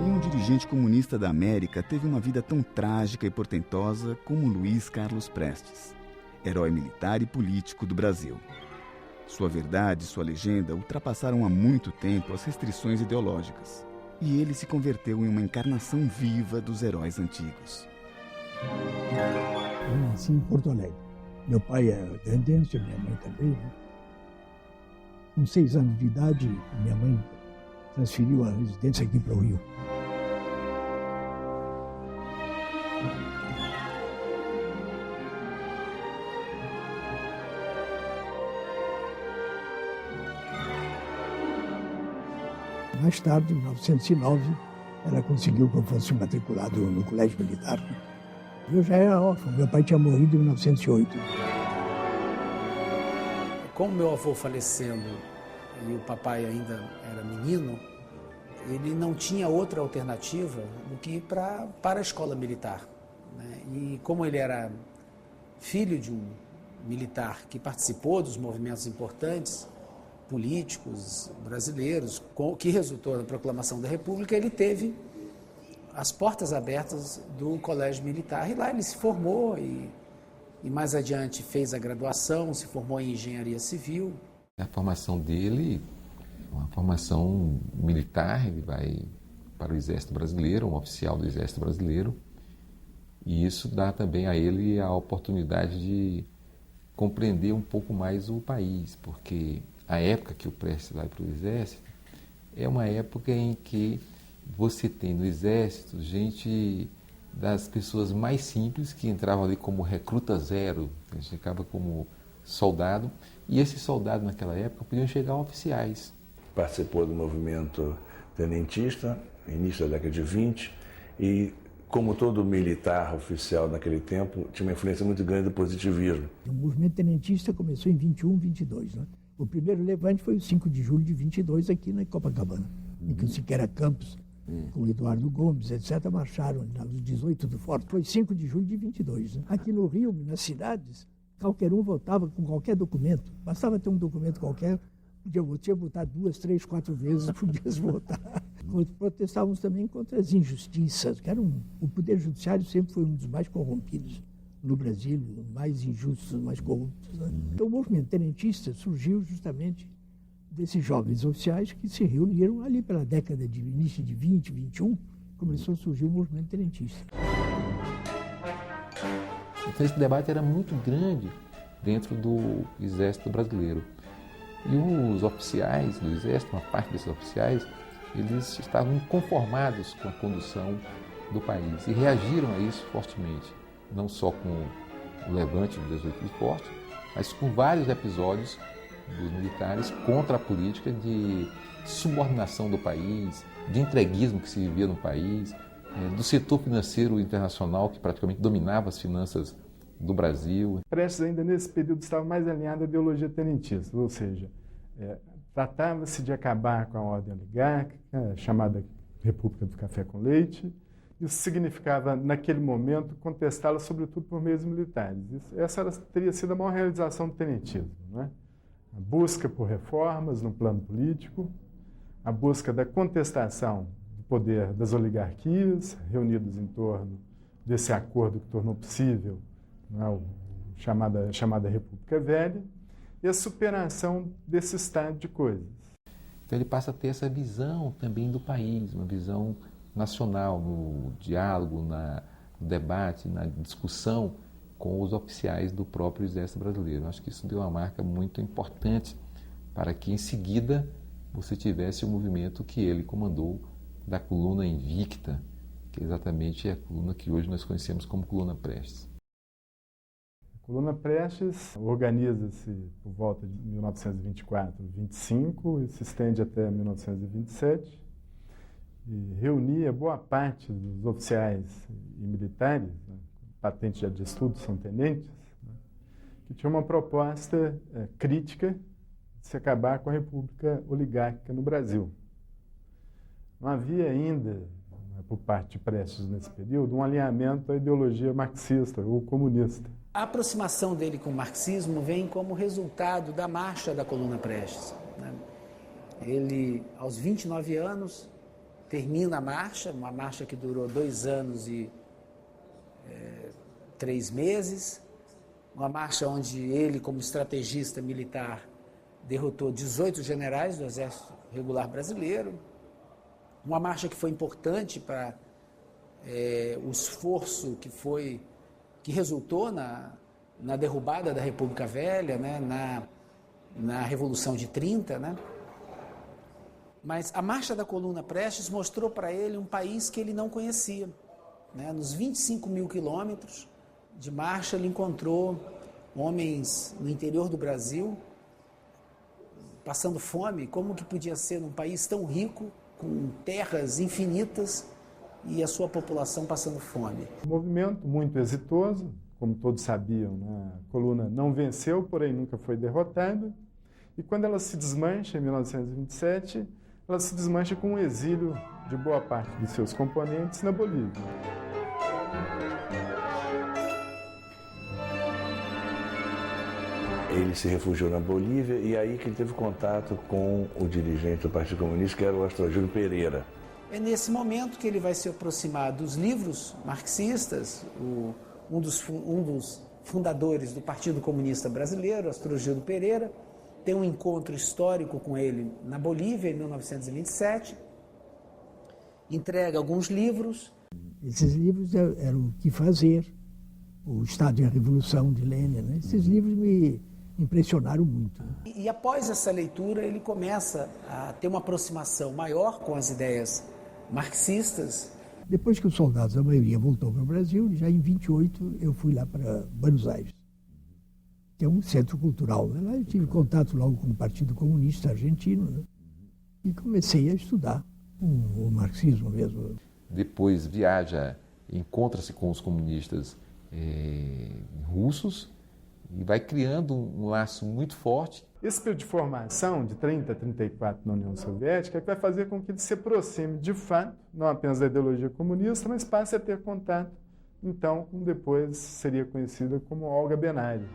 Nenhum dirigente comunista da América teve uma vida tão trágica e portentosa como Luiz Carlos Prestes, herói militar e político do Brasil. Sua verdade e sua legenda ultrapassaram há muito tempo as restrições ideológicas, e ele se converteu em uma encarnação viva dos heróis antigos. Eu nasci em Porto Alegre. Meu pai é grandense, minha mãe também, né? Com 6 anos de idade, minha mãe transferiu a residência aqui para o Rio. Mais tarde, em 1909, ela conseguiu que eu fosse matriculado no Colégio Militar. Eu já era órfão, meu pai tinha morrido em 1908. Com meu avô falecendo e o papai ainda era menino, ele não tinha outra alternativa do que ir para a escola militar, né? E como ele era filho de um militar que participou dos movimentos importantes políticos brasileiros, que resultou na proclamação da República, ele teve as portas abertas do Colégio Militar. E lá ele se formou e mais adiante fez a graduação, se formou em Engenharia Civil. A formação dele, uma formação militar, ele vai para o Exército Brasileiro, um oficial do Exército Brasileiro, e isso dá também a ele a oportunidade de compreender um pouco mais o país, porque a época que o Prestes vai para o Exército é uma época em que você tem no Exército gente das pessoas mais simples que entravam ali como recruta zero, a gente ficava como soldado, e esses soldados naquela época podiam chegar a oficiais. Participou do movimento tenentista, início da década de 20, e como todo militar oficial naquele tempo, tinha uma influência muito grande do positivismo. O movimento tenentista começou em 21, 22, né? O primeiro levante foi o 5 de julho de 22 aqui na Copacabana, em que o Siqueira Campos, com o Eduardo Gomes, etc., marcharam nos 18 do Forte. Foi 5 de julho de 22. Né? Aqui no Rio, nas cidades, qualquer um votava com qualquer documento. Bastava ter um documento qualquer, podia votar 2, 3, 4 vezes, podia votar. Protestávamos também contra as injustiças, que o Poder Judiciário sempre foi um dos mais corrompidos no Brasil, mais injustos, mais corruptos. Né? Então, o movimento tenentista surgiu justamente desses jovens oficiais que se reuniram ali pela década de início de 20, 21, começou a surgir o movimento tenentista. Então esse debate era muito grande dentro do Exército Brasileiro. E os oficiais do Exército, uma parte desses oficiais, eles estavam inconformados com a condução do país e reagiram a isso fortemente, não só com o levante do 18 de Forte, mas com vários episódios dos militares contra a política de subordinação do país, de entreguismo que se vivia no país, do setor financeiro internacional que praticamente dominava as finanças do Brasil. Prestes ainda nesse período estava mais alinhado à ideologia tenentista, ou seja, tratava-se de acabar com a ordem oligárquica, chamada República do Café com Leite. Isso significava, naquele momento, contestá-la sobretudo por meios militares. Essa teria sido a maior realização do tenentismo, né? A busca por reformas no plano político, a busca da contestação do poder das oligarquias, reunidas em torno desse acordo que tornou possível, né, chamada República Velha, e a superação desse estado de coisas. Então ele passa a ter essa visão também do país, uma visão nacional, no diálogo, no debate, na discussão com os oficiais do próprio Exército Brasileiro. Acho que isso deu uma marca muito importante para que, em seguida, você tivesse o movimento que ele comandou da coluna invicta, que é exatamente a coluna que hoje nós conhecemos como coluna Prestes. A coluna Prestes organiza-se por volta de 1924-25 e se estende até 1927 e reunia boa parte dos oficiais e militares, né, patente já de estudo, são tenentes, né, que tinha uma proposta crítica de se acabar com a República Oligárquica no Brasil. Não havia ainda, né, por parte de Prestes nesse período, um alinhamento à ideologia marxista ou comunista. A aproximação dele com o marxismo vem como resultado da marcha da coluna Prestes, né? Ele, aos 29 anos, termina a marcha, uma marcha que durou 2 anos e 3 meses, uma marcha onde ele, como estrategista militar, derrotou 18 generais do Exército Regular Brasileiro, uma marcha que foi importante para o esforço que resultou na derrubada da República Velha, né, na Revolução de 30, né? Mas a Marcha da Coluna Prestes mostrou para ele um país que ele não conhecia, né? Nos 25 mil quilômetros de marcha, ele encontrou homens no interior do Brasil passando fome. Como que podia ser num país tão rico, com terras infinitas, e a sua população passando fome? Um movimento muito exitoso, como todos sabiam, né? A coluna não venceu, porém nunca foi derrotada. E quando ela se desmancha, em 1927, ela se desmancha com o exílio de boa parte dos seus componentes na Bolívia. Ele se refugiou na Bolívia e aí que ele teve contato com o dirigente do Partido Comunista, que era o Astrogílio Pereira. É nesse momento que ele vai se aproximar dos livros marxistas. Um dos fundadores do Partido Comunista Brasileiro, Astrogílio Pereira, tem um encontro histórico com ele na Bolívia, em 1927, entrega alguns livros. Esses livros eram O Que Fazer, O Estado e a Revolução de Lênin, né? Esses livros me impressionaram muito. E após essa leitura, ele começa a ter uma aproximação maior com as ideias marxistas. Depois que os soldados, a maioria, voltou para o Brasil, já em 28 eu fui lá para Buenos Aires, que é um centro cultural, né? Lá eu tive contato logo com o Partido Comunista Argentino, né? E comecei a estudar o marxismo mesmo. Depois viaja, encontra-se com os comunistas russos e vai criando um laço muito forte. Esse período de formação, de 30 a 34 na União Soviética, é que vai fazer com que ele se aproxime de fato, não apenas da ideologia comunista, mas passe a ter contato, então, com depois seria conhecida como Olga Benário,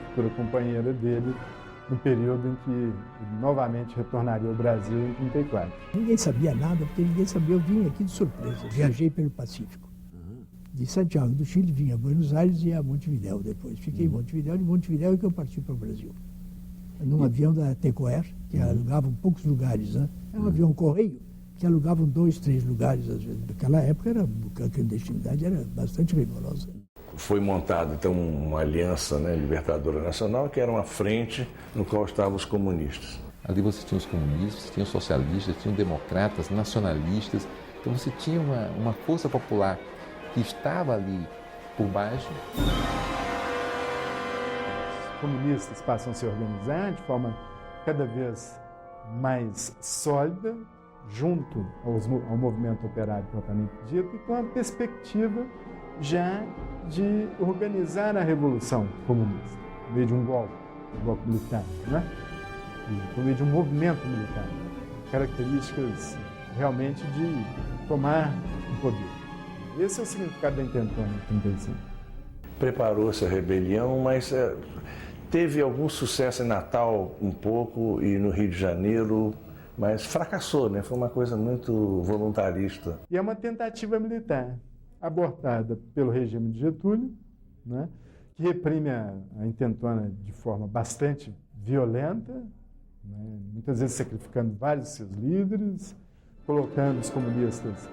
futura companheira dele, no período em que ele novamente retornaria ao Brasil em 34. Ninguém sabia nada, porque ninguém sabia, eu vim aqui de surpresa, viajei pelo Pacífico. De Santiago do Chile, vinha a Buenos Aires e a Montevidéu depois. Fiquei em Montevidéu, de Montevidéu é que eu parti para o Brasil. Num avião da Tecoer, que alugavam poucos lugares, né? É um avião correio, que alugavam 2, 3 lugares, às vezes. Naquela época, a clandestinidade era bastante rigorosa. Foi montada, então, uma aliança, né, libertadora nacional, que era uma frente no qual estavam os comunistas. Ali você tinha os comunistas, tinha os socialistas, tinha os democratas, nacionalistas. Então você tinha uma força popular que estava ali por baixo. Os comunistas passam a se organizar de forma cada vez mais sólida, junto ao movimento operário propriamente dito, e com a perspectiva já de organizar a revolução comunista, por meio de um golpe militar, né? Por meio de um movimento militar, características realmente de tomar o poder. Esse é o significado da intentona em 35. Preparou-se a rebelião, mas teve algum sucesso em Natal um pouco e no Rio de Janeiro, mas fracassou, né? Foi uma coisa muito voluntarista. E é uma tentativa militar abortada pelo regime de Getúlio, né? Que reprime a intentona de forma bastante violenta, né? Muitas vezes sacrificando vários de seus líderes, colocando os comunistas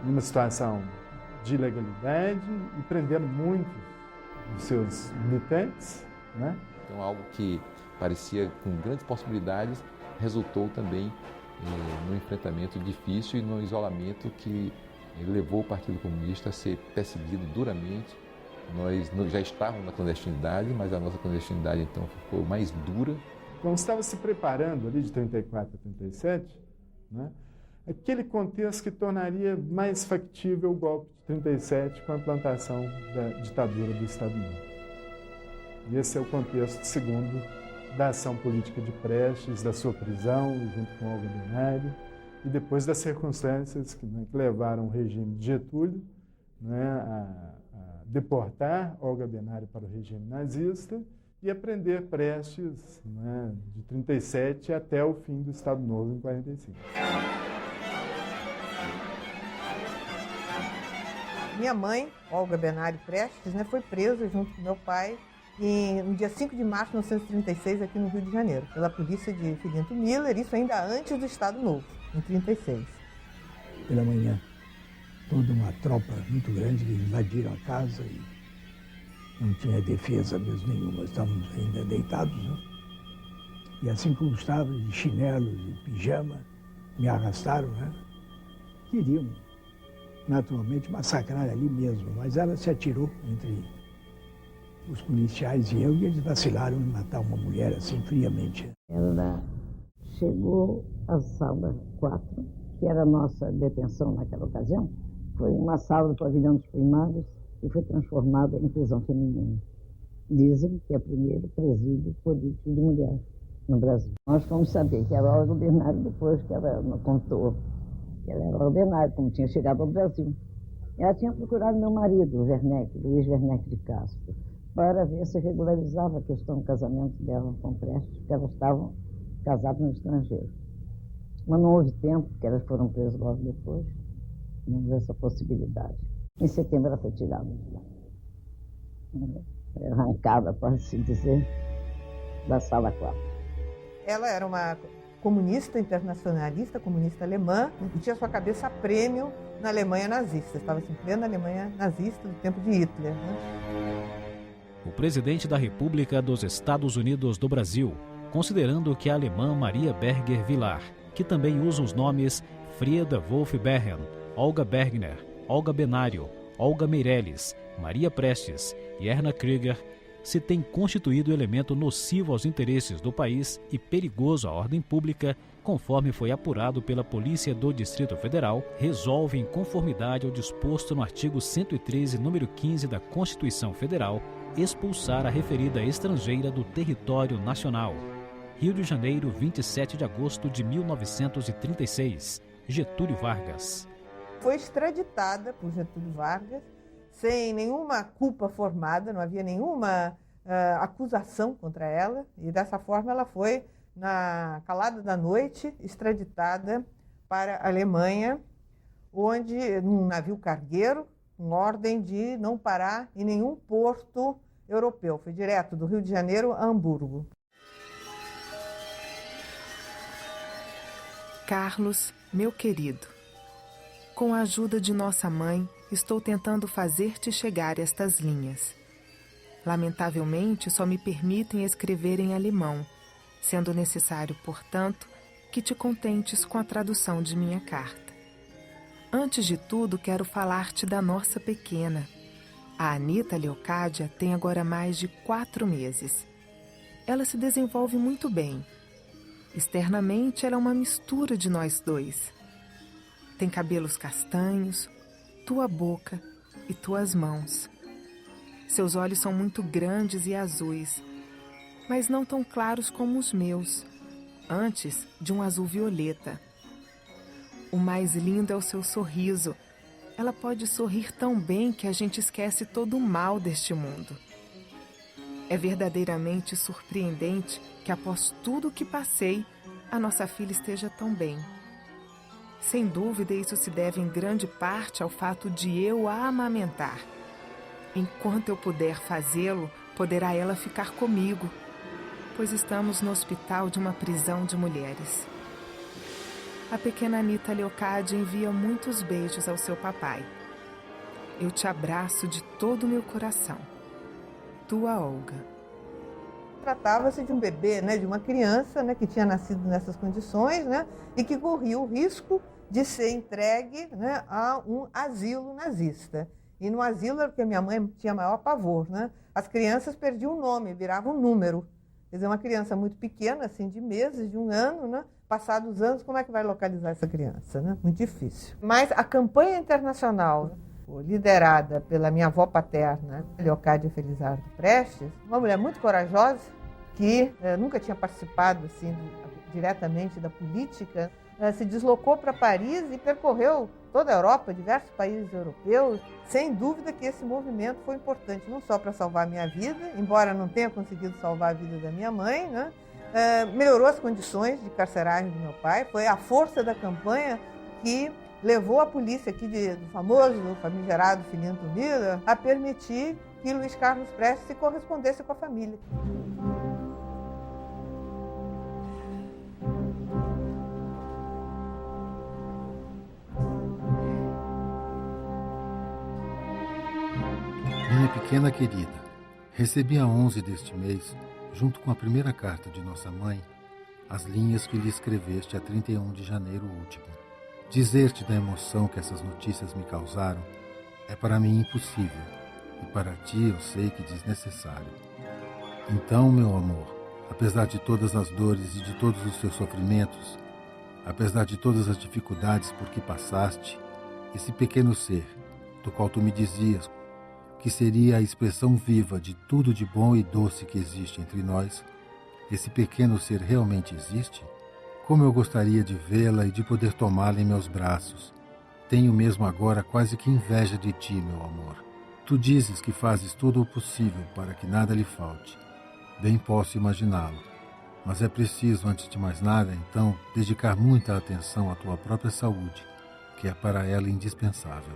numa situação de ilegalidade e prendendo muitos dos seus militantes, né? Então, algo que parecia com grandes possibilidades resultou também no enfrentamento difícil e no isolamento que levou o Partido Comunista a ser perseguido duramente. Nós já estávamos na clandestinidade, mas a nossa clandestinidade então ficou mais dura. Então, estava se preparando ali de 34 a 37, né? Aquele contexto que tornaria mais factível o golpe de 37 com a implantação da ditadura do Estado Novo. E esse é o contexto, segundo, da ação política de Prestes, da sua prisão, junto com Olga Benário, e depois das circunstâncias que levaram o regime de Getúlio, né, a deportar Olga Benário para o regime nazista e a prender Prestes, né, de 37 até o fim do Estado Novo, em 45. Minha mãe, Olga Benário Prestes, foi presa junto com meu pai no dia 5 de março de 1936, aqui no Rio de Janeiro, pela polícia de Filinto Miller, isso ainda antes do Estado Novo, em 1936. Pela manhã, toda uma tropa muito grande que invadiram a casa e não tinha defesa mesmo nenhuma, estávamos ainda deitados, né? E assim como estava, de chinelos e pijama, me arrastaram, né? Queriam, naturalmente, massacrar ali mesmo, mas ela se atirou entre os policiais e eu, e eles vacilaram em matar uma mulher assim, friamente. Ela chegou à sala 4, que era a nossa detenção naquela ocasião. Foi uma sala do pavilhão dos primários e foi transformada em prisão feminina. Dizem que é o primeiro presídio político de mulher no Brasil. Nós fomos saber que era Olga Benário depois que ela contou que ela era Olga Benário, como tinha chegado ao Brasil. Ela tinha procurado meu marido, Luiz Werneck de Castro, para ver se regularizava a questão do casamento dela com Prestes, porque elas estavam casadas no estrangeiro. Mas não houve tempo, porque elas foram presas logo depois, não houve essa possibilidade. Em setembro ela foi tirada de lá, arrancada, pode-se dizer, da sala 4. Ela era uma comunista internacionalista, comunista alemã, e tinha sua cabeça a prêmio na Alemanha nazista. Estava em plena Alemanha nazista do tempo de Hitler, O presidente da República dos Estados Unidos do Brasil, considerando que a alemã Maria Berger Vilar, que também usa os nomes Frieda Wolf Behren, Olga Bergner, Olga Benário, Olga Meirelles, Maria Prestes e Erna Krieger, se tem constituído elemento nocivo aos interesses do país e perigoso à ordem pública, conforme foi apurado pela Polícia do Distrito Federal, resolve, em conformidade ao disposto no artigo 113, número 15 da Constituição Federal, expulsar a referida estrangeira do território nacional. Rio de Janeiro, 27 de agosto de 1936. Getúlio Vargas. Foi extraditada por Getúlio Vargas, sem nenhuma culpa formada, não havia nenhuma acusação contra ela, e dessa forma ela foi, na calada da noite, extraditada para a Alemanha, onde, num navio cargueiro, com ordem de não parar em nenhum porto europeu. Foi direto do Rio de Janeiro a Hamburgo. Carlos, meu querido, com a ajuda de nossa mãe, estou tentando fazer-te chegar estas linhas. Lamentavelmente, só me permitem escrever em alemão, sendo necessário, portanto, que te contentes com a tradução de minha carta. Antes de tudo, quero falar-te da nossa pequena. A Anita Leocádia tem agora mais de 4 meses. Ela se desenvolve muito bem. Externamente, ela é uma mistura de nós dois. Tem cabelos castanhos, tua boca e tuas mãos. Seus olhos são muito grandes e azuis, mas não tão claros como os meus, antes de um azul violeta. O mais lindo é o seu sorriso. Ela pode sorrir tão bem que a gente esquece todo o mal deste mundo. É verdadeiramente surpreendente que, após tudo o que passei, a nossa filha esteja tão bem. Sem dúvida, isso se deve em grande parte ao fato de eu a amamentar. Enquanto eu puder fazê-lo, poderá ela ficar comigo, pois estamos no hospital de uma prisão de mulheres. A pequena Anita Leocádia envia muitos beijos ao seu papai. Eu te abraço de todo o meu coração. Tua Olga. Tratava-se de um bebê, de uma criança, que tinha nascido nessas condições, e que corria o risco de ser entregue, a um asilo nazista. E no asilo era porque minha mãe tinha maior pavor, As crianças perdiam o nome, viravam um número. Quer dizer, uma criança muito pequena, assim, de meses, de 1 ano, Passados os anos, como é que vai localizar essa criança, Muito difícil. Mas a campanha internacional, liderada pela minha avó paterna, Leocádia Felizardo Prestes, uma mulher muito corajosa, que nunca tinha participado assim, diretamente da política, se deslocou para Paris e percorreu toda a Europa, diversos países europeus. Sem dúvida que esse movimento foi importante, não só para salvar a minha vida, embora não tenha conseguido salvar a vida da minha mãe, melhorou as condições de carceragem do meu pai. Foi a força da campanha que levou a polícia aqui do famoso, famigerado Filinto Miller a permitir que Luiz Carlos Prestes se correspondesse com a família. Minha pequena querida, recebi a 11 deste mês, junto com a primeira carta de nossa mãe, as linhas que lhe escreveste a 31 de janeiro último. Dizer-te da emoção que essas notícias me causaram é para mim impossível, e para ti eu sei que desnecessário. Então, meu amor, apesar de todas as dores e de todos os teus sofrimentos, apesar de todas as dificuldades por que passaste, esse pequeno ser, do qual tu me dizias que seria a expressão viva de tudo de bom e doce que existe entre nós, esse pequeno ser realmente existe? Como eu gostaria de vê-la e de poder tomá-la em meus braços. Tenho mesmo agora quase que inveja de ti, meu amor. Tu dizes que fazes tudo o possível para que nada lhe falte. Bem posso imaginá-lo. Mas é preciso, antes de mais nada, então, dedicar muita atenção à tua própria saúde, que é para ela indispensável.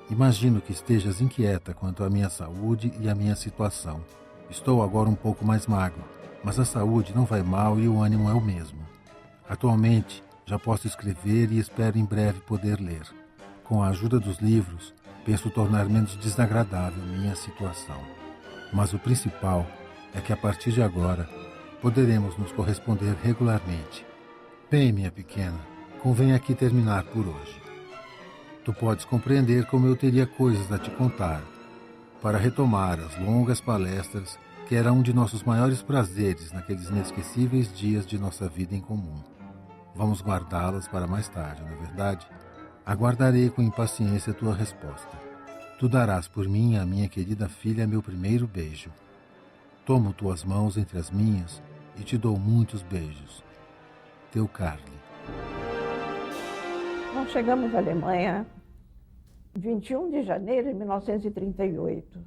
Imagino que estejas inquieta quanto à minha saúde e à minha situação. Estou agora um pouco mais magro, mas a saúde não vai mal e o ânimo é o mesmo. Atualmente, já posso escrever e espero em breve poder ler. Com a ajuda dos livros, penso tornar menos desagradável minha situação. Mas o principal é que a partir de agora, poderemos nos corresponder regularmente. Bem, minha pequena, convém aqui terminar por hoje. Tu podes compreender como eu teria coisas a te contar, para retomar as longas palestras que era um de nossos maiores prazeres naqueles inesquecíveis dias de nossa vida em comum. Vamos guardá-las para mais tarde, não é verdade? Aguardarei com impaciência tua resposta. Tu darás por mim à minha querida filha meu primeiro beijo. Tomo tuas mãos entre as minhas e te dou muitos beijos. Teu Carly. Nós chegamos à Alemanha 21 de janeiro de 1938,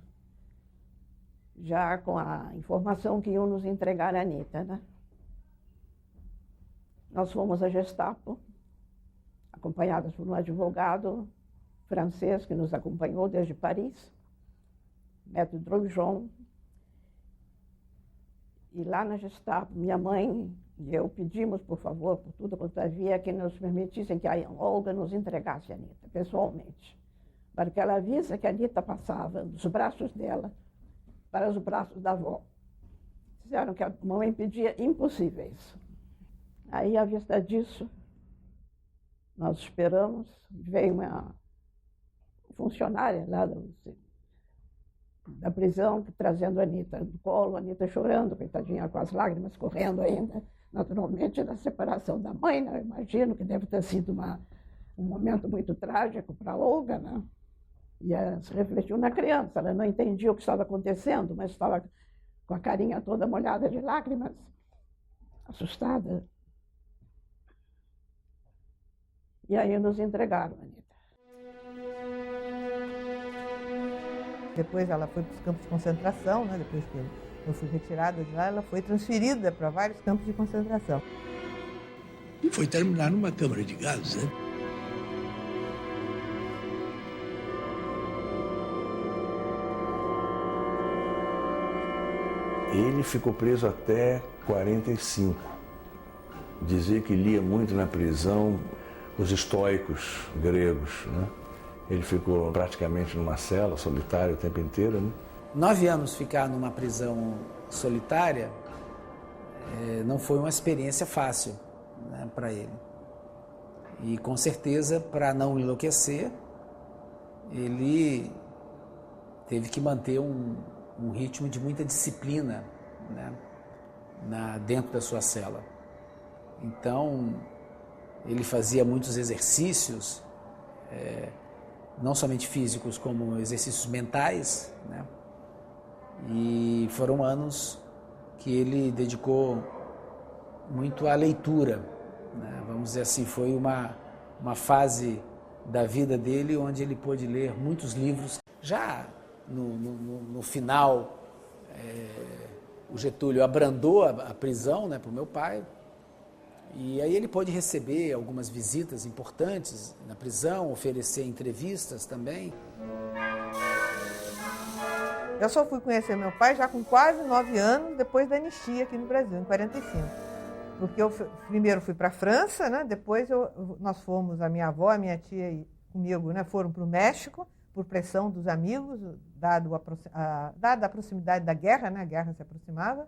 já com a informação que iam nos entregar a Anitta, né? Nós fomos à Gestapo, acompanhadas por um advogado francês que nos acompanhou desde Paris, Maître Drujon. E lá na Gestapo, minha mãe e eu pedimos, por favor, por tudo quanto havia, que nos permitissem que a Olga nos entregasse a Anitta, pessoalmente, para que ela visse que a Anitta passava dos braços dela para os braços da avó. Disseram que a mamãe pedia impossíveis. Aí, à vista disso, nós esperamos, veio uma funcionária lá da prisão, trazendo a Anitta do colo, a Anitta chorando, coitadinha, com as lágrimas correndo ainda, naturalmente, da separação da mãe, né? Eu imagino que deve ter sido um momento muito trágico para a Olga, né? E se refletiu na criança, ela não entendia o que estava acontecendo, mas estava com a carinha toda molhada de lágrimas, assustada. E aí nos entregaram a Anitta. Depois ela foi para os campos de concentração, né? Depois que eu fui retirada de lá, ela foi transferida para vários campos de concentração. E foi terminar numa câmara de gás, né? Ele ficou preso até 45. Dizia que lia muito na prisão os estoicos gregos, né? Ele ficou praticamente numa cela solitária o tempo inteiro, né? 9 anos ficar numa prisão solitária não foi uma experiência fácil, né, para ele. E com certeza, para não enlouquecer, ele teve que manter um ritmo de muita disciplina, né, dentro da sua cela. Então, ele fazia muitos exercícios, não somente físicos, como exercícios mentais, né? E foram anos que ele dedicou muito à leitura, né? Vamos dizer assim, foi uma fase da vida dele onde ele pôde ler muitos livros. Já no final, o Getúlio abrandou a prisão, né, para o meu pai, E aí ele pôde receber algumas visitas importantes na prisão, oferecer entrevistas também. Eu só fui conhecer meu pai já com quase 9 anos, depois da anistia aqui no Brasil, em 45. Porque eu primeiro fui para a França, né? Depois nós fomos, a minha avó, a minha tia e comigo, né? Foram para o México, por pressão dos amigos, dada a proximidade da guerra, né? A guerra se aproximava.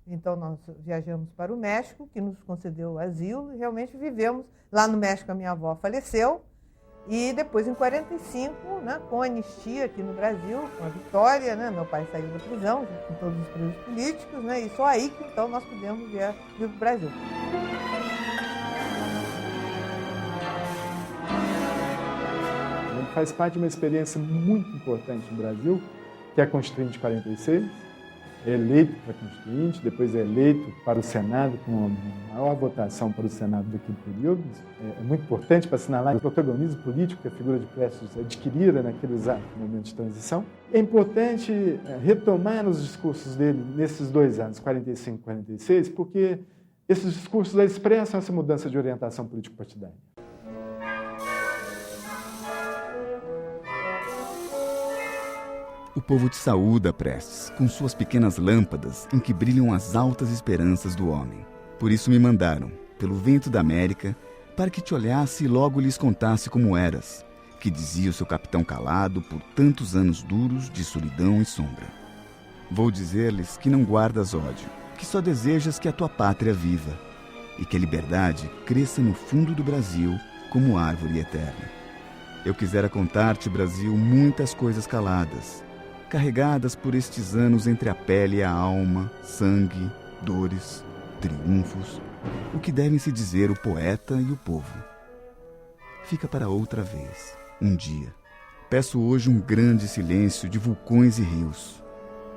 Então nós viajamos para o México, que nos concedeu asilo, e realmente vivemos. Lá no México a minha avó faleceu, e depois em 45, né, com a anistia aqui no Brasil, com a vitória, né, meu pai saiu da prisão, junto com todos os presos políticos, né, e só aí que então nós pudemos vir para o Brasil. Ele faz parte de uma experiência muito importante no Brasil, que é a Constituinte de 46, é eleito para Constituinte, depois é eleito para o Senado, com a maior votação para o Senado daquele período. É muito importante para assinalar o protagonismo político que a figura de Prestes adquirira naquele exato momento de transição. É importante retomar os discursos dele nesses 2 anos, 45 e 46, porque esses discursos expressam essa mudança de orientação político-partidária. O povo te saúda, Prestes, com suas pequenas lâmpadas em que brilham as altas esperanças do homem. Por isso me mandaram, pelo vento da América, para que te olhasse e logo lhes contasse como eras, que dizia o seu capitão calado por tantos anos duros de solidão e sombra. Vou dizer-lhes que não guardas ódio, que só desejas que a tua pátria viva, e que a liberdade cresça no fundo do Brasil como árvore eterna. Eu quisera contar-te, Brasil, muitas coisas caladas, carregadas por estes anos entre a pele e a alma, sangue, dores, triunfos, o que devem se dizer o poeta e o povo. Fica para outra vez, um dia. Peço hoje um grande silêncio de vulcões e rios.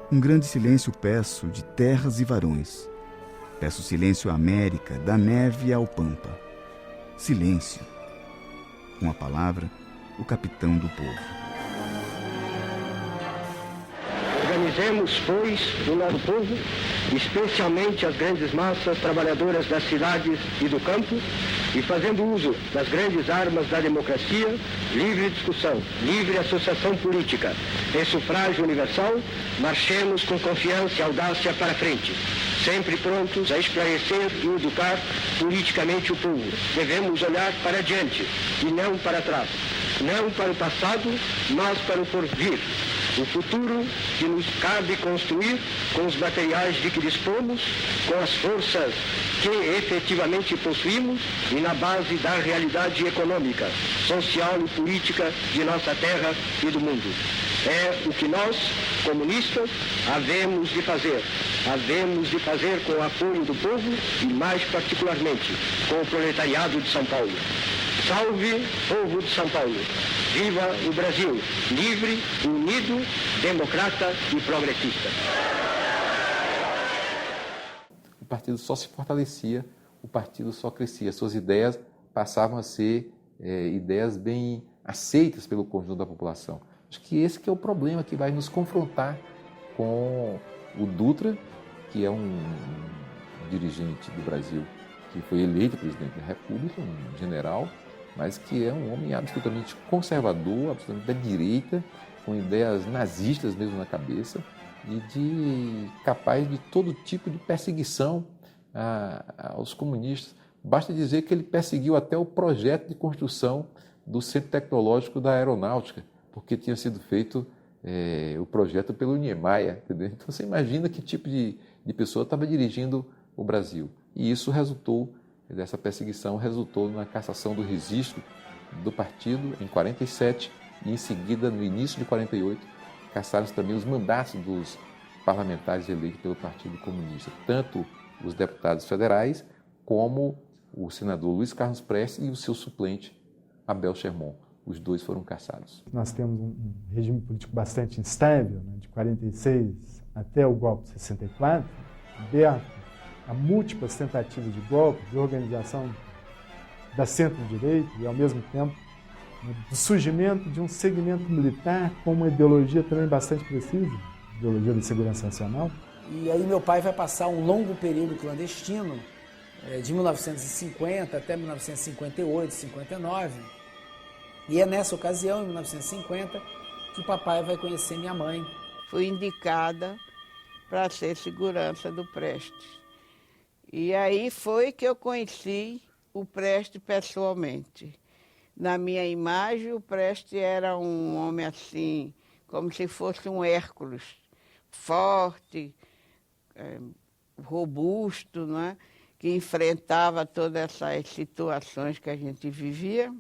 Um grande silêncio peço de terras e varões. Peço silêncio à América, da neve ao pampa. Silêncio. Com a palavra, o capitão do povo. Organizemos, pois, o nosso povo, especialmente as grandes massas trabalhadoras das cidades e do campo, e fazendo uso das grandes armas da democracia, livre discussão, livre associação política e sufrágio universal, marchemos com confiança e audácia para a frente, sempre prontos a esclarecer e educar politicamente o povo. Devemos olhar para diante e não para trás, não para o passado, mas para o porvir. O futuro que nos cabe construir com os materiais de que dispomos, com as forças que efetivamente possuímos e na base da realidade econômica, social e política de nossa terra e do mundo. É o que nós, comunistas, havemos de fazer. Havemos de fazer com o apoio do povo e, mais particularmente, com o proletariado de São Paulo. Salve, povo de São Paulo! Viva o Brasil, livre, unido, democrata e progressista. O partido só se fortalecia, o partido só crescia. Suas ideias passavam a ser ideias bem aceitas pelo conjunto da população. Acho que esse que é o problema que vai nos confrontar com o Dutra, que é um dirigente do Brasil que foi eleito presidente da República, um general, mas que é um homem absolutamente conservador, absolutamente da direita, com ideias nazistas mesmo na cabeça e capaz de todo tipo de perseguição aos comunistas. Basta dizer que ele perseguiu até o projeto de construção do Centro Tecnológico da Aeronáutica, porque tinha sido feito o projeto pelo Niemeyer, entendeu? Então você imagina que tipo de pessoa estava dirigindo o Brasil. E isso essa perseguição resultou na cassação do registro do partido em 47 e em seguida, no início de 48, cassaram-se também os mandatos dos parlamentares eleitos pelo Partido Comunista, tanto os deputados federais como o senador Luiz Carlos Prestes e o seu suplente Abel Sherman. Os dois foram cassados. Nós temos um regime político bastante instável, né, de 46 até o golpe de 64, aberto a múltiplas tentativas de golpe, de organização da centro-direita e, ao mesmo tempo, do surgimento de um segmento militar com uma ideologia também bastante precisa, ideologia de segurança nacional. E aí meu pai vai passar um longo período clandestino de 1950 até 1958, 59. E é nessa ocasião, em 1950, que o papai vai conhecer minha mãe. Fui indicada para ser segurança do Prestes. E aí foi que eu conheci o Prestes pessoalmente. Na minha imagem, o Prestes era um homem assim, como se fosse um Hércules, forte, robusto, né? Que enfrentava todas essas situações que a gente vivia.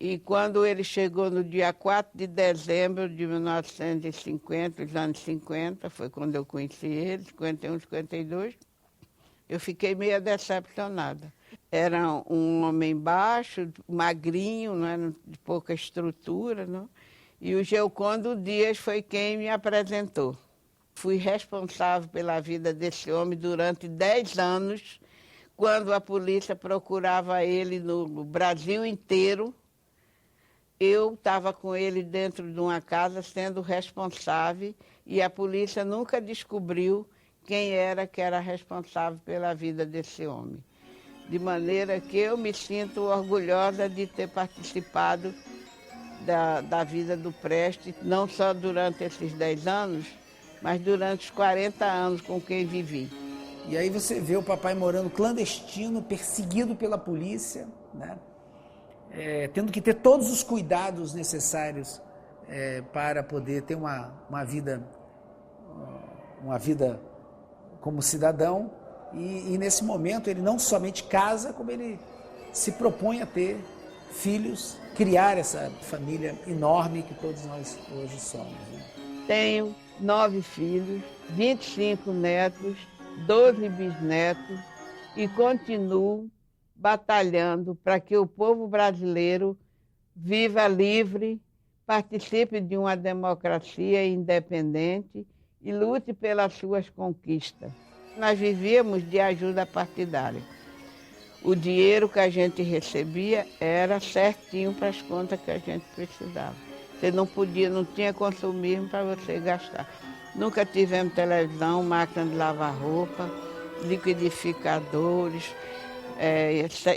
E quando ele chegou no dia 4 de dezembro de 1950, os anos 50, foi quando eu conheci ele, 51, 52, eu fiquei meio decepcionada. Era um homem baixo, magrinho, né, de pouca estrutura, né? E o Geucondo Dias foi quem me apresentou. Fui responsável pela vida desse homem durante 10 anos, quando a polícia procurava ele no Brasil inteiro. Eu estava com ele dentro de uma casa sendo responsável e a polícia nunca descobriu quem era que era responsável pela vida desse homem. De maneira que eu me sinto orgulhosa de ter participado da vida do Prestes, não só durante esses 10 anos, mas durante os 40 anos com quem vivi. E aí você vê o papai morando clandestino, perseguido pela polícia, né? Tendo que ter todos os cuidados necessários para poder ter uma vida como cidadão. E nesse momento ele não somente casa, como ele se propõe a ter filhos, criar essa família enorme que todos nós hoje somos, né? Tenho 9 filhos, 25 netos, 12 bisnetos e continuo batalhando para que o povo brasileiro viva livre, participe de uma democracia independente e lute pelas suas conquistas. Nós vivíamos de ajuda partidária. O dinheiro que a gente recebia era certinho para as contas que a gente precisava. Você não tinha consumismo para você gastar. Nunca tivemos televisão, máquina de lavar roupa, liquidificadores,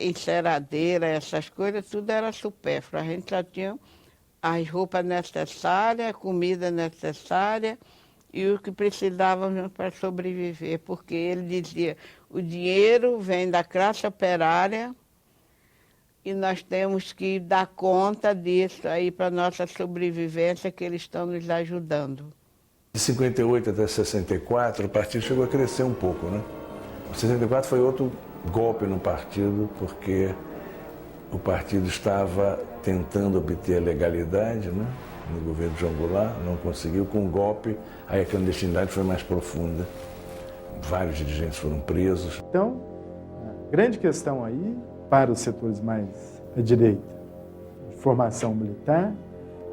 enceradeira, essas coisas, tudo era supérfluo. A gente só tinha as roupas necessárias, a comida necessária e o que precisávamos para sobreviver, porque ele dizia, o dinheiro vem da classe operária e nós temos que dar conta disso aí para a nossa sobrevivência, que eles estão nos ajudando. De 58 até 64, o partido chegou a crescer um pouco, né? 64 foi outro golpe no partido, porque o partido estava tentando obter a legalidade, né, no governo de João Goulart, não conseguiu. Com o golpe, aí a clandestinidade foi mais profunda. Vários dirigentes foram presos. Então, a grande questão aí, para os setores mais à direita, de formação militar,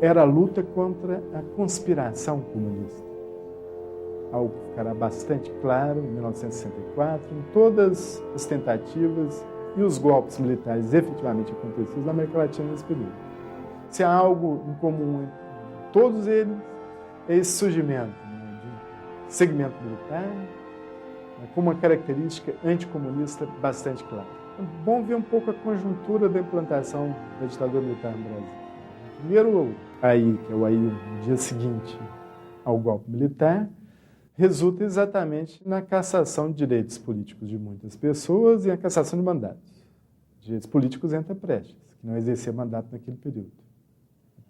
era a luta contra a conspiração comunista. Algo que ficará bastante claro em 1964, em todas as tentativas e os golpes militares efetivamente acontecidos na América Latina nesse período. Se há algo em comum em todos eles, é esse surgimento, né, de segmento militar, com uma característica anticomunista bastante clara. É bom ver um pouco a conjuntura da implantação da ditadura militar no Brasil. Primeiro, aí, que é o aí, no dia seguinte ao golpe militar, resulta exatamente na cassação de direitos políticos de muitas pessoas e a cassação de mandatos. Direitos políticos entra Prestes, que não exercia mandato naquele período,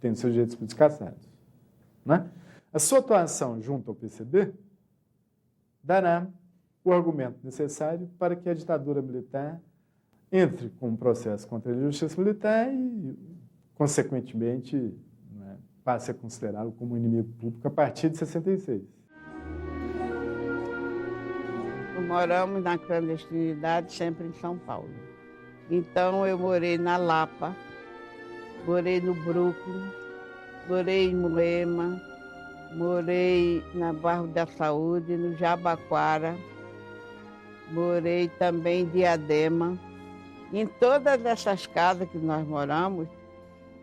tendo seus direitos políticos cassados. Né? A sua atuação junto ao PCB dará o argumento necessário para que a ditadura militar entre com um processo contra a justiça militar e, consequentemente, né, passe a considerá-lo como inimigo público a partir de 66. Moramos na clandestinidade sempre em São Paulo. Então eu morei na Lapa, morei no Brooklyn, morei em Moema, morei na Bairro da Saúde, no Jabaquara, morei também em Diadema. Em todas essas casas que nós moramos,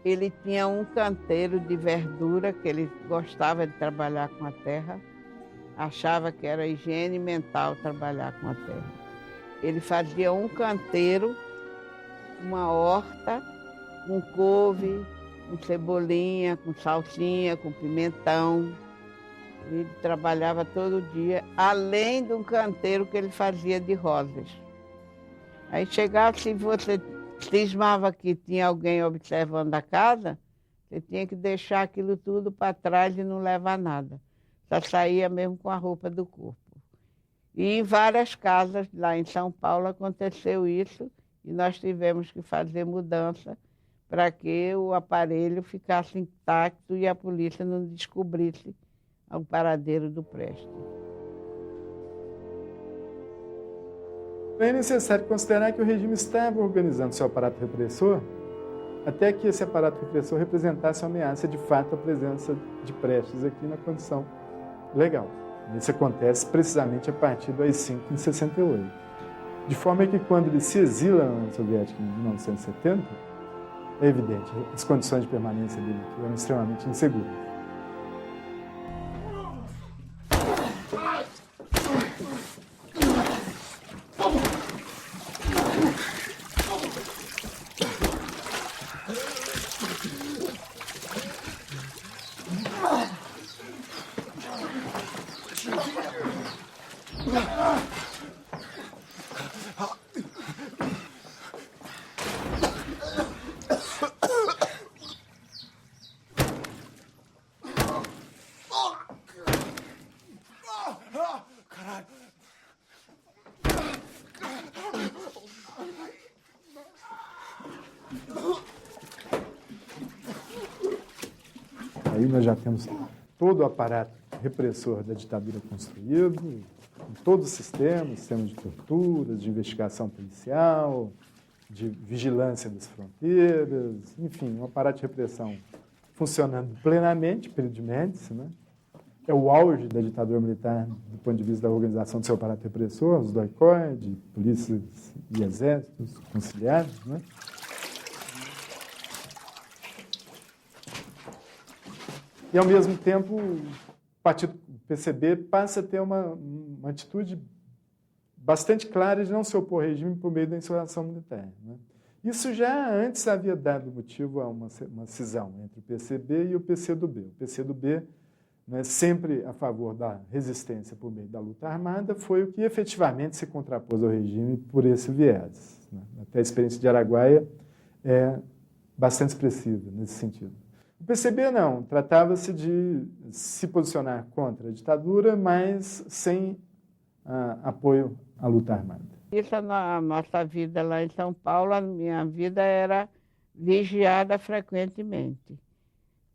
ele tinha um canteiro de verdura, que ele gostava de trabalhar com a terra, achava que era higiene mental trabalhar com a terra. Ele fazia um canteiro, uma horta, com couve, com cebolinha, com salsinha, com pimentão. Ele trabalhava todo dia, além de um canteiro que ele fazia de rosas. Aí chegava, se você cismava que tinha alguém observando a casa, você tinha que deixar aquilo tudo para trás e não levar nada. Só saía mesmo com a roupa do corpo. E em várias casas lá em São Paulo aconteceu isso e nós tivemos que fazer mudança para que o aparelho ficasse intacto e a polícia não descobrisse o paradeiro do Prestes. É necessário considerar que o regime estava organizando seu aparato repressor até que esse aparato repressor representasse uma ameaça de fato à presença de Prestes aqui na condição legal. Isso acontece precisamente a partir do AI-5 em 68. De forma que quando ele se exila na União Soviética em 1970, é evidente, as condições de permanência dele aqui eram extremamente inseguras. Aí nós já temos todo o aparato repressor da ditadura construído, todo o sistema de torturas, de investigação policial, de vigilância das fronteiras, enfim, um aparato de repressão funcionando plenamente, período de Médici, né? É o auge da ditadura militar do ponto de vista da organização do seu aparato repressor, os doicóides, polícias e exércitos conciliados, né? E, ao mesmo tempo, o partido PCB passa a ter uma atitude bastante clara de não se opor ao regime por meio da insurreição militar, né? Isso já antes havia dado motivo a uma cisão entre o PCB e o PCdoB. O PCdoB, né, sempre a favor da resistência por meio da luta armada, foi o que efetivamente se contrapôs ao regime por esse viés, né? Até a experiência de Araguaia é bastante expressiva nesse sentido. O PCB não, tratava-se de se posicionar contra a ditadura, mas sem apoio à luta armada. Isso na nossa vida lá em São Paulo, a minha vida era vigiada frequentemente.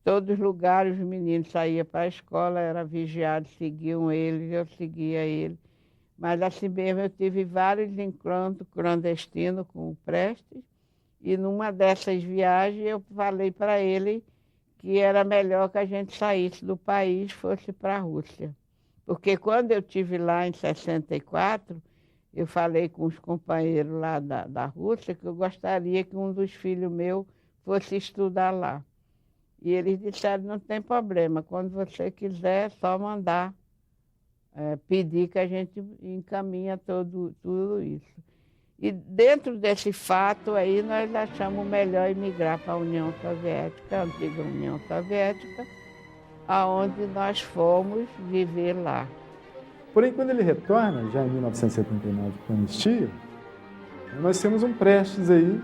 Todos os lugares os meninos saíam para a escola, era vigiado, seguiam eles, eu seguia eles. Mas assim mesmo eu tive vários encontros clandestinos com o Prestes, e numa dessas viagens eu falei para ele que era melhor que a gente saísse do país, fosse para a Rússia. Porque quando eu estive lá em 64, eu falei com os companheiros lá da Rússia que eu gostaria que um dos filhos meus fosse estudar lá. E eles disseram, não tem problema, quando você quiser, é só mandar, pedir que a gente encaminha tudo isso. E dentro desse fato aí, nós achamos melhor emigrar para a União Soviética, a antiga União Soviética, aonde nós fomos viver lá. Porém, quando ele retorna, já em 1979, com a anistia, nós temos um Prestes aí,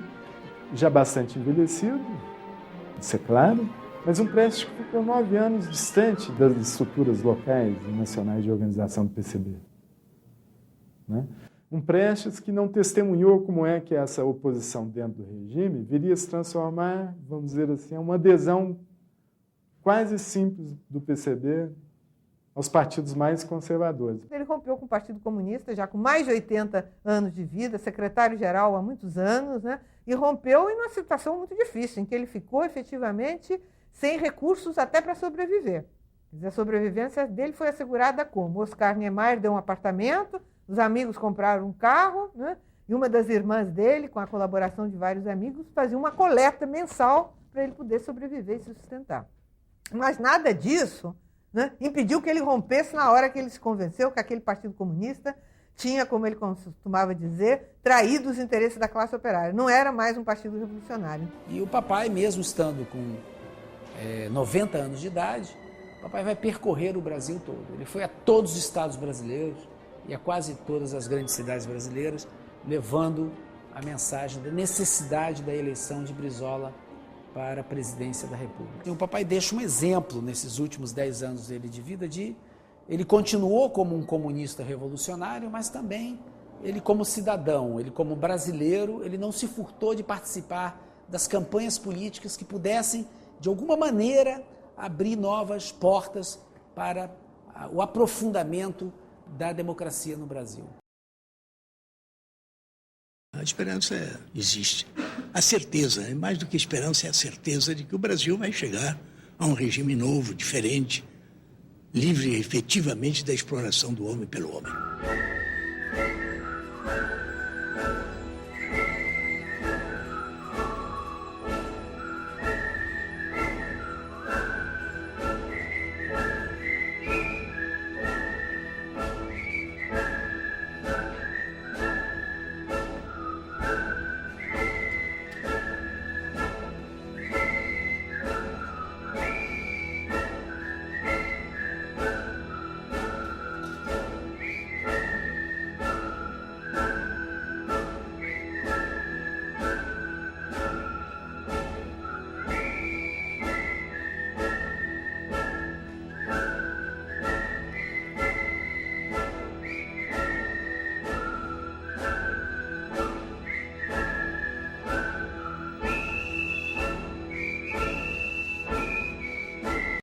já bastante envelhecido, isso é claro, mas um Prestes que ficou 9 anos distante das estruturas locais e nacionais de organização do PCB, né? Um Prestes que não testemunhou como é que essa oposição dentro do regime viria a se transformar, vamos dizer assim, uma adesão quase simples do PCB aos partidos mais conservadores. Ele rompeu com o Partido Comunista, já com mais de 80 anos de vida, secretário-geral há muitos anos, né? E rompeu em uma situação muito difícil, em que ele ficou efetivamente sem recursos até para sobreviver. Quer dizer, a sobrevivência dele foi assegurada como? Oscar Niemeyer deu um apartamento, os amigos compraram um carro, né? E uma das irmãs dele, com a colaboração de vários amigos, fazia uma coleta mensal para ele poder sobreviver e se sustentar. Mas nada disso, né, impediu que ele rompesse na hora que ele se convenceu que aquele Partido Comunista tinha, como ele costumava dizer, traído os interesses da classe operária. Não era mais um partido revolucionário. E o papai, mesmo estando com 90 anos de idade, o papai vai percorrer o Brasil todo. Ele foi a todos os estados brasileiros e a quase todas as grandes cidades brasileiras, levando a mensagem da necessidade da eleição de Brizola para a presidência da República. E o papai deixa um exemplo nesses últimos 10 anos dele de vida ele continuou como um comunista revolucionário, mas também ele como cidadão, ele como brasileiro, ele não se furtou de participar das campanhas políticas que pudessem, de alguma maneira, abrir novas portas para o aprofundamento da democracia no Brasil. A esperança existe. A certeza, mais do que esperança, é a certeza de que o Brasil vai chegar a um regime novo, diferente, livre efetivamente da exploração do homem pelo homem.